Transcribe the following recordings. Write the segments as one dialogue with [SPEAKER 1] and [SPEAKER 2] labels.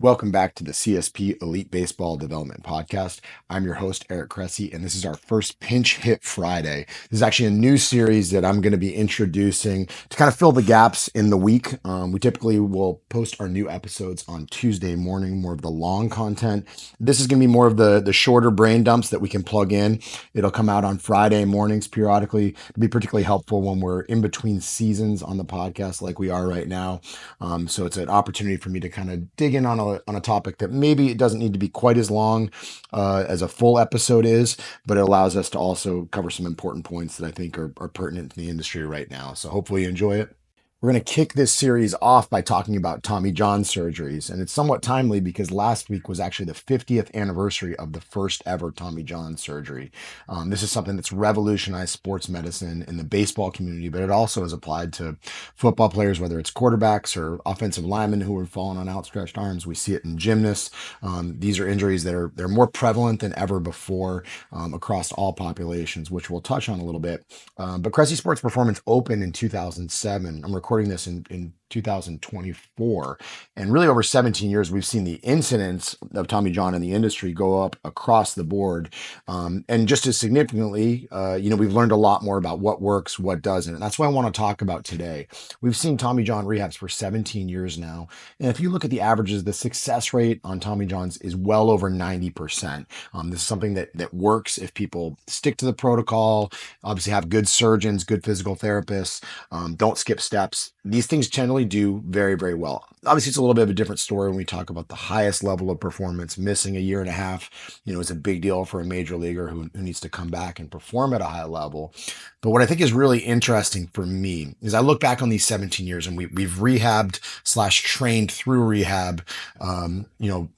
[SPEAKER 1] Welcome back to the CSP Elite Baseball Development Podcast. I'm your host, Eric Cressey, and this is our first Pinch Hit Friday. This is actually a new series that I'm going to be introducing to kind of fill the gaps in the week. We typically will post our new episodes on Tuesday morning, more of the long content. This is going to be more of the shorter brain dumps that we can plug in. It'll come out on Friday mornings periodically. It'll be particularly helpful when we're in between seasons on the podcast like we are right now. So it's an opportunity for me to kind of dig in on a topic that maybe it doesn't need to be quite as long as a full episode is, but it allows us to also cover some important points that I think are pertinent to the industry right now. So hopefully you enjoy it. We're going to kick this series off by talking about Tommy John surgeries. And it's somewhat timely because last week was actually the 50th anniversary of the first ever Tommy John surgery. This is something that's revolutionized sports medicine in the baseball community, but it also is applied to football players, whether it's quarterbacks or offensive linemen who are falling on outstretched arms. We see it in gymnasts. These are injuries that they're more prevalent than ever before across all populations, which we'll touch on a little bit. But Cressey Sports Performance opened in 2007. I'm recording this in 2024, and really over 17 years we've seen the incidence of Tommy John in the industry go up across the board, and just as significantly, we've learned a lot more about what works, what doesn't, and that's what I want to talk about today. We've seen Tommy John rehabs for 17 years now, and if you look at the averages, the success rate on Tommy Johns is well over 90%. This is something that works if people stick to the protocol, obviously have good surgeons, good physical therapists, don't skip steps. These things generally do very, very well. Obviously, it's a little bit of a different story when we talk about the highest level of performance. Missing a year and a half, is a big deal for a major leaguer who needs to come back and perform at a high level. But what I think is really interesting for me is I look back on these 17 years and we've rehabbed / trained through rehab,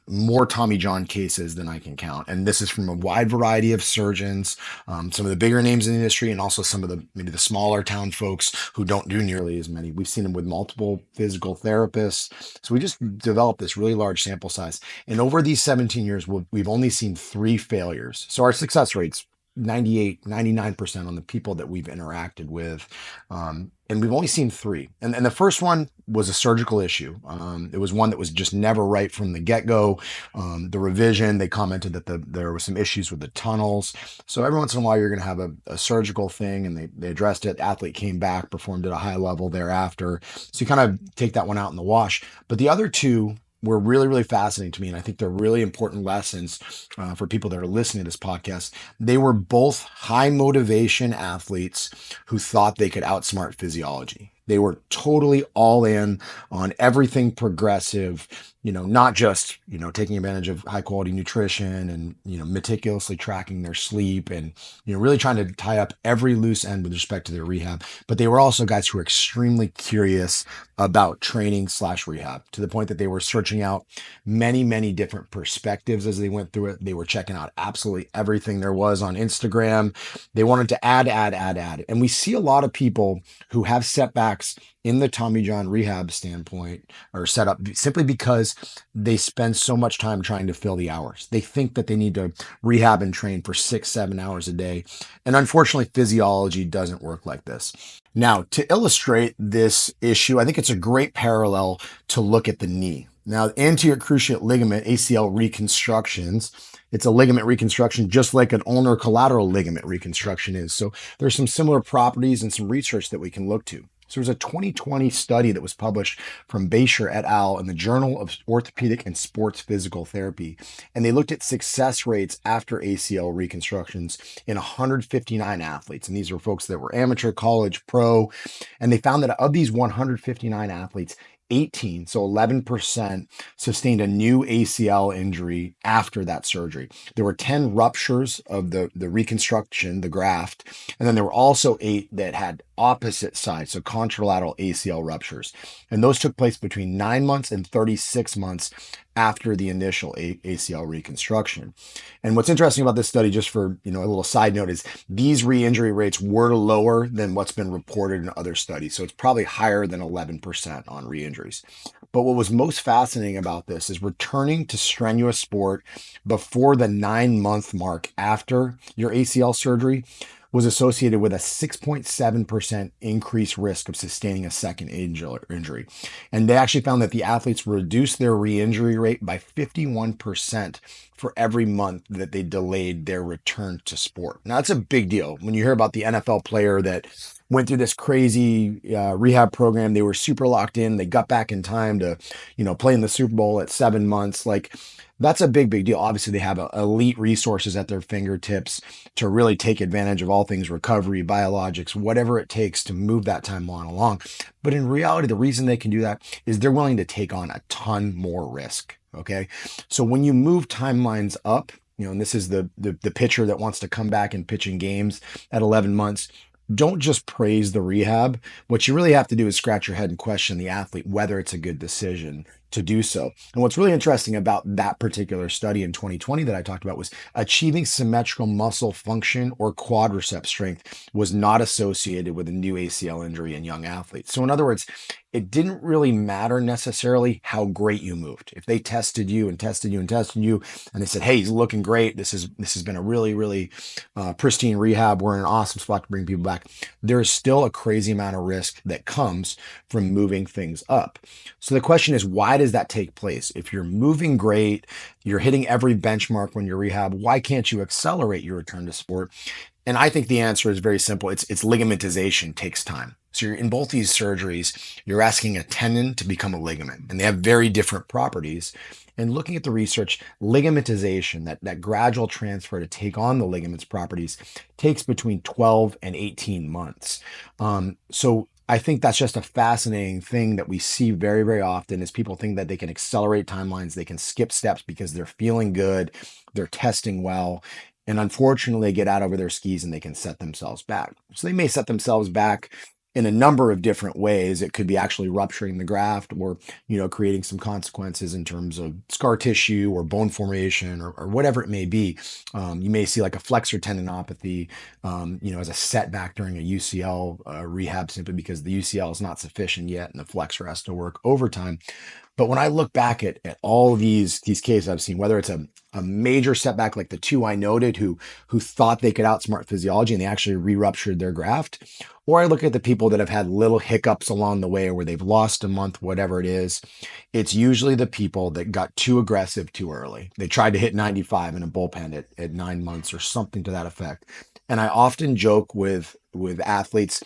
[SPEAKER 1] more Tommy John cases than I can count. And this is from a wide variety of surgeons, some of the bigger names in the industry, and also some of maybe the smaller town folks who don't do nearly as many. We've seen them with multiple physical therapists. So we just developed this really large sample size. And over these 17 years, we've only seen 3 failures. So our success rates, 98, 99% on the people that we've interacted with. And we've only seen 3. And the first one was a surgical issue. It was one that was just never right from the get-go. The revision, they commented that there were some issues with the tunnels. So every once in a while, you're going to have a surgical thing, and they addressed it. The athlete came back, performed at a high level thereafter. So you kind of take that one out in the wash. But the other 2 were really, really fascinating to me. And I think they're really important lessons for people that are listening to this podcast. They were both high motivation athletes who thought they could outsmart physiology. They were totally all in on everything progressive, not just, taking advantage of high quality nutrition and, meticulously tracking their sleep and, really trying to tie up every loose end with respect to their rehab. But they were also guys who were extremely curious about training / rehab, to the point that they were searching out many, many different perspectives as they went through it. They were checking out absolutely everything there was on Instagram. They wanted to add. And we see a lot of people who have setbacks in the Tommy John rehab standpoint or setup simply because they spend so much time trying to fill the hours. They think that they need to rehab and train for 6-7 hours a day. And unfortunately, physiology doesn't work like this. Now, to illustrate this issue, I think it's a great parallel to look at the knee. Now, anterior cruciate ligament, ACL reconstructions, it's a ligament reconstruction just like an ulnar collateral ligament reconstruction is. So there's some similar properties and some research that we can look to. So there's a 2020 study that was published from Basher et al. In the Journal of Orthopedic and Sports Physical Therapy. And they looked at success rates after ACL reconstructions in 159 athletes. And these were folks that were amateur, college, pro. And they found that of these 159 athletes, 18, so 11%, sustained a new ACL injury after that surgery. There were 10 ruptures of the reconstruction, the graft, and then there were also 8 that had opposite sides, so contralateral ACL ruptures. And those took place between 9 months and 36 months after the initial ACL reconstruction. And what's interesting about this study, just for a little side note, is these re-injury rates were lower than what's been reported in other studies. So it's probably higher than 11% on re-injuries. But what was most fascinating about this is returning to strenuous sport before the 9 month mark after your ACL surgery was associated with a 6.7% increased risk of sustaining a second injury. And they actually found that the athletes reduced their re-injury rate by 51% for every month that they delayed their return to sport. Now, that's a big deal. When you hear about the NFL player that went through this crazy rehab program, they were super locked in, they got back in time to, play in the Super Bowl at 7 months. Like, that's a big deal. Obviously, they have elite resources at their fingertips to really take advantage of all things recovery, biologics, whatever it takes to move that timeline along. But in reality, the reason they can do that is they're willing to take on a ton more risk. Okay. So when you move timelines up, and this is the pitcher that wants to come back and pitch in games at 11 months. Don't just praise the rehab. What you really have to do is scratch your head and question the athlete whether it's a good decision to do so. And what's really interesting about that particular study in 2020 that I talked about was achieving symmetrical muscle function or quadricep strength was not associated with a new ACL injury in young athletes. So in other words, it didn't really matter necessarily how great you moved. If they tested you and tested you and tested you, and they said, "Hey, he's looking great. This has been a really pristine rehab. We're in an awesome spot to bring people back." There is still a crazy amount of risk that comes from moving things up. So the question is, why does that take place? If you're moving great, you're hitting every benchmark when you're rehab, why can't you accelerate your return to sport? And I think the answer is very simple. It's ligamentization takes time. So you're in both these surgeries, you're asking a tendon to become a ligament, and they have very different properties. And looking at the research, ligamentization, that gradual transfer to take on the ligament's properties, takes between 12 and 18 months. So I think that's just a fascinating thing that we see very often is people think that they can accelerate timelines, they can skip steps because they're feeling good, they're testing well. And unfortunately, they get out over their skis and they can set themselves back. So they may set themselves back in a number of different ways. It could be actually rupturing the graft or, creating some consequences in terms of scar tissue or bone formation or whatever it may be. You may see like a flexor tendinopathy, as a setback during a UCL rehab simply because the UCL is not sufficient yet and the flexor has to work overtime. But when I look back at all these cases I've seen, whether it's a major setback like the two I noted who thought they could outsmart physiology and they actually re-ruptured their graft, or I look at the people that have had little hiccups along the way where they've lost a month, whatever it is, it's usually the people that got too aggressive too early. They tried to hit 95 in a bullpen at 9 months or something to that effect. And I often joke with athletes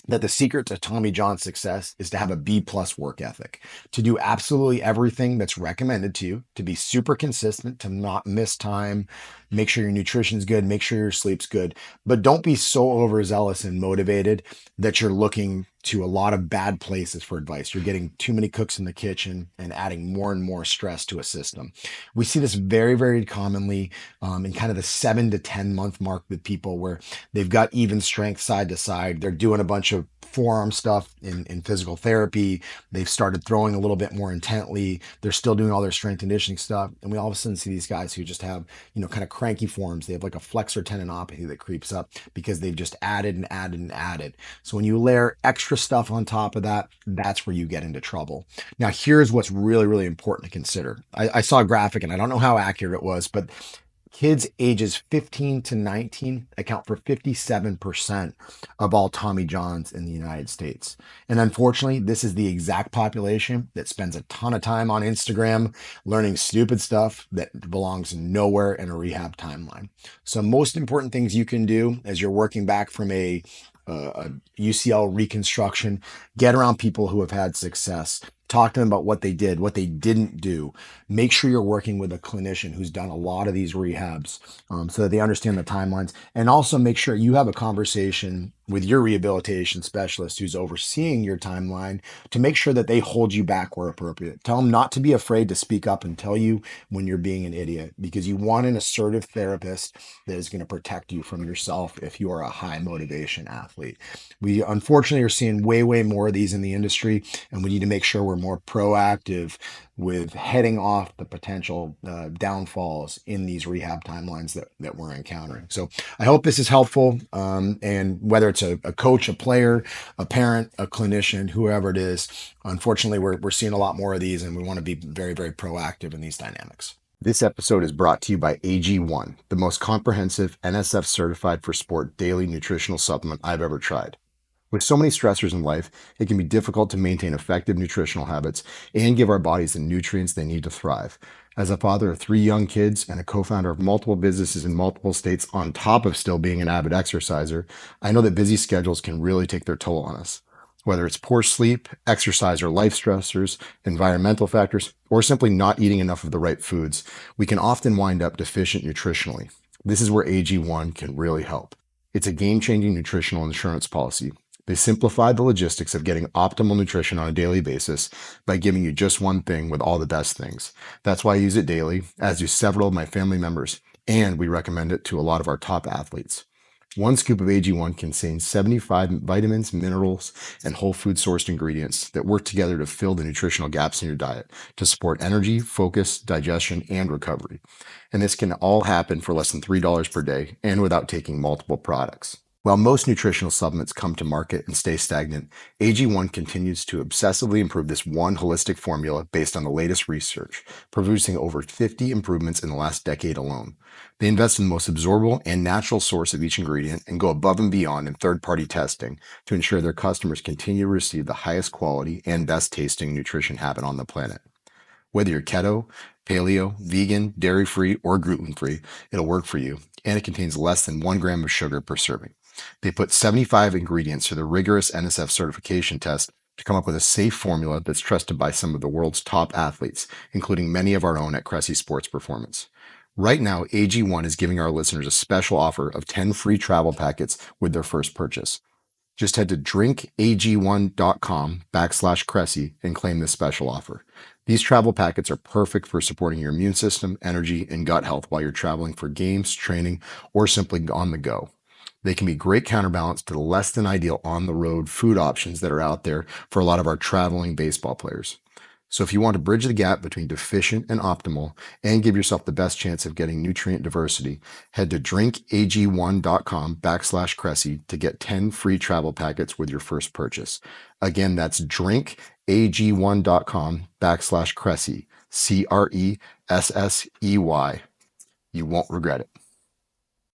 [SPEAKER 1] that the secret to Tommy John's success is to have a B+ work ethic, to do absolutely everything that's recommended to you, to be super consistent, to not miss time, make sure your nutrition's good, make sure your sleep's good, but don't be so overzealous and motivated that you're looking to a lot of bad places for advice. You're getting too many cooks in the kitchen and adding more and more stress to a system. We see this very commonly in kind of the 7 to 10 month mark with people where they've got even strength side to side. They're doing a bunch of forearm stuff in physical therapy. They've started throwing a little bit more intently. They're still doing all their strength conditioning stuff. And we all of a sudden see these guys who just have, kind of cranky forms. They have like a flexor tendinopathy that creeps up because they've just added and added and added. So when you layer extra stuff on top of that, that's where you get into trouble. Now, here's what's really important to consider. I saw a graphic and I don't know how accurate it was, but kids ages 15 to 19 account for 57% of all Tommy Johns in the United States. And unfortunately, this is the exact population that spends a ton of time on Instagram learning stupid stuff that belongs nowhere in a rehab timeline. So most important things you can do as you're working back from a UCL reconstruction, get around people who have had success. Talk to them about what they did, what they didn't do. Make sure you're working with a clinician who's done a lot of these rehabs so that they understand the timelines. And also make sure you have a conversation with your rehabilitation specialist who's overseeing your timeline to make sure that they hold you back where appropriate. Tell them not to be afraid to speak up and tell you when you're being an idiot, because you want an assertive therapist that is going to protect you from yourself if you are a high motivation athlete. We unfortunately are seeing way more of these in the industry, and we need to make sure we're more proactive with heading off the potential downfalls in these rehab timelines that we're encountering. So I hope this is helpful. And whether it's a coach, a player, a parent, a clinician, whoever it is, unfortunately, we're seeing a lot more of these, and we want to be very, very proactive in these dynamics. This episode is brought to you by AG1, the most comprehensive NSF certified for sport daily nutritional supplement I've ever tried. With so many stressors in life, it can be difficult to maintain effective nutritional habits and give our bodies the nutrients they need to thrive. As a father of 3 young kids and a co-founder of multiple businesses in multiple states on top of still being an avid exerciser, I know that busy schedules can really take their toll on us. Whether it's poor sleep, exercise or life stressors, environmental factors, or simply not eating enough of the right foods, we can often wind up deficient nutritionally. This is where AG1 can really help. It's a game-changing nutritional insurance policy. They simplify the logistics of getting optimal nutrition on a daily basis by giving you just one thing with all the best things. That's why I use it daily, as do several of my family members, and we recommend it to a lot of our top athletes. One scoop of AG1 contains 75 vitamins, minerals, and whole food sourced ingredients that work together to fill the nutritional gaps in your diet to support energy, focus, digestion, and recovery. And this can all happen for less than $3 per day and without taking multiple products. While most nutritional supplements come to market and stay stagnant, AG1 continues to obsessively improve this one holistic formula based on the latest research, producing over 50 improvements in the last decade alone. They invest in the most absorbable and natural source of each ingredient and go above and beyond in third-party testing to ensure their customers continue to receive the highest quality and best tasting nutrition happen on the planet. Whether you're keto, paleo, vegan, dairy-free, or gluten-free, it'll work for you, and it contains less than 1 gram of sugar per serving. They put 75 ingredients through the rigorous NSF certification test to come up with a safe formula that's trusted by some of the world's top athletes, including many of our own at Cressey Sports Performance. Right now, AG1 is giving our listeners a special offer of 10 free travel packets with their first purchase. Just head to drinkag1.com/Cressey and claim this special offer. These travel packets are perfect for supporting your immune system, energy, and gut health while you're traveling for games, training, or simply on the go. They can be great counterbalance to the less than ideal on-the-road food options that are out there for a lot of our traveling baseball players. So if you want to bridge the gap between deficient and optimal and give yourself the best chance of getting nutrient diversity, head to drinkag1.com/Cressey to get 10 free travel packets with your first purchase. Again, that's drinkag1.com/Cressey, Cressey. You won't regret it.